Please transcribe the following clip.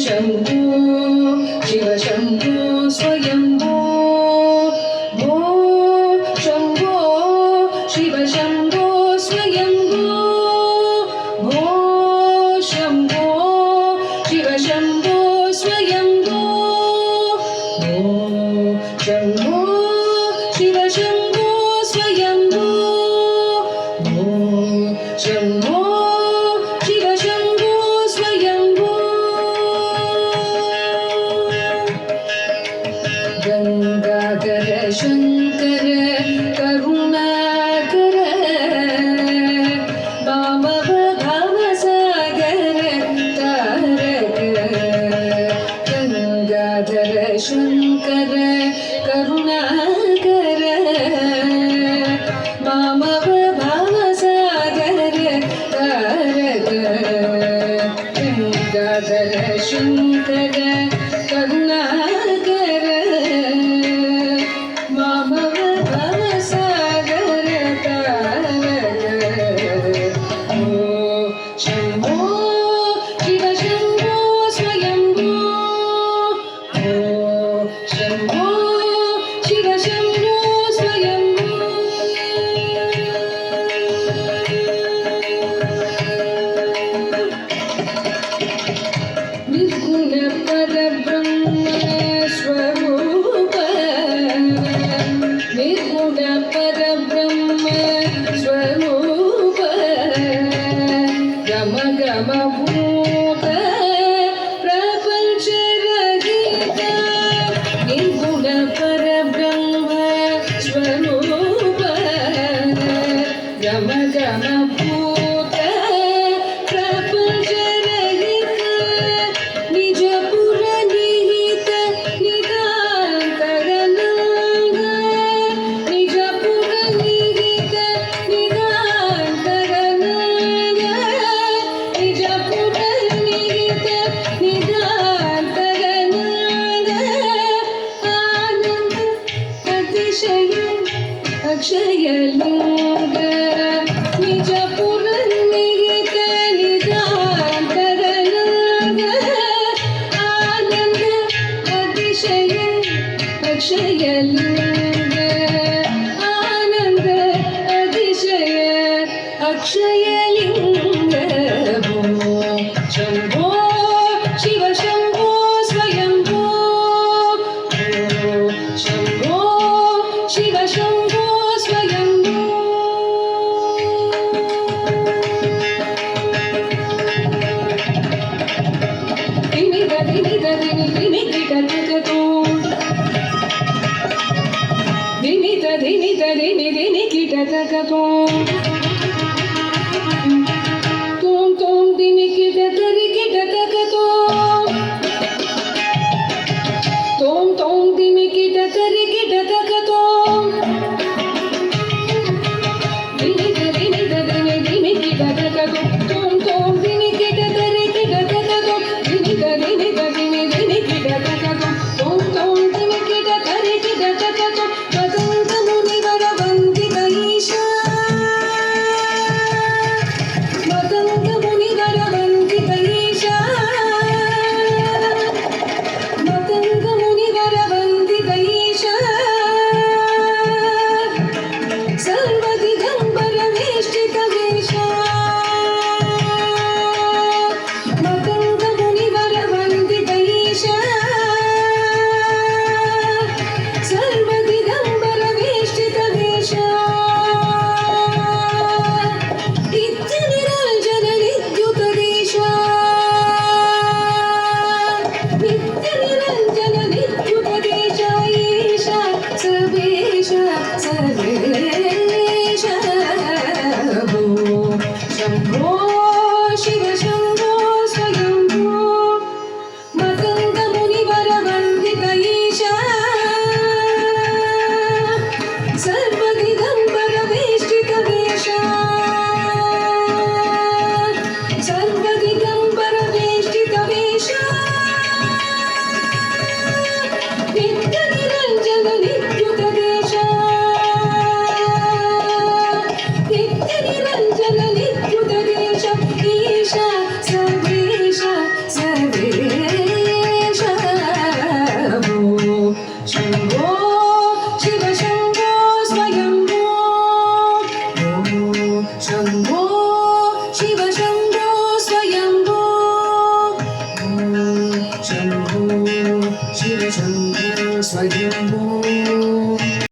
शम्भो शिव शम्भो स्वयम्भो भो शम्भो शिव शम्भो स्वयम्भो भो शम्भो शिव शम्भो स्वयम्भो भो शम्भो शिव शम्भो स्वयम्भो भो शम्भो शिव शम्भो स्वयम्भो गंगाधर शंकर करुणाकर वामव भवसागर तारक गंगाधर शंकर करुणाकर वामव भवसागर तारक गंगाधर शंकर करुणाकर वामव भवसागर तारक ओ शम्भो शिव शम्भो स्वयम्भो ओ शम्भो शिव शम्भो स्वयम्भो निर्गुण परब्रह्म स्वरूप निर्गुण परब्रह्म स्वरूप गम गम भूत प्रपंच रहित निर्गुण परब्रह्म स्वरूप गम गम भूत प्रपंच रहित निज पुर निहित निदान्तरनाद निज पुर निहित निदान्तरनाद निज पुर निहित निदान्तरनाद आनन्द अतिशय अक्षयलिङ्ग निज पुर निहित निदान्तरनाद आनन्द अतिशय अक्षयलिङ्ग आनन्द अतिशय अक्षयलिङ्ग भो शम्भो शिव शम्भो स्वयम्भो भो शम्भो शिव शम्भो स्वयम्भो दिनि दिनि दिनि दिनि किटकतो दिनि दिनि दिनि दिनि किटकतो तुम दिनि किटकरि किटकतो तुम दिनि किटकरि किटकतो दिनि दिनि दिनि दिनि किटकतो तुम दिनि किटकरि किटकतो दिनि दिनि दिनि दिनि किटकतो तुम दिनि किटकरि किटकतो वदन्त मुनिवर वन्दित ईशा शम्भो शिव शम्भो स्वयम्भो ॐ शम्भो शिव शम्भो स्वयम्भो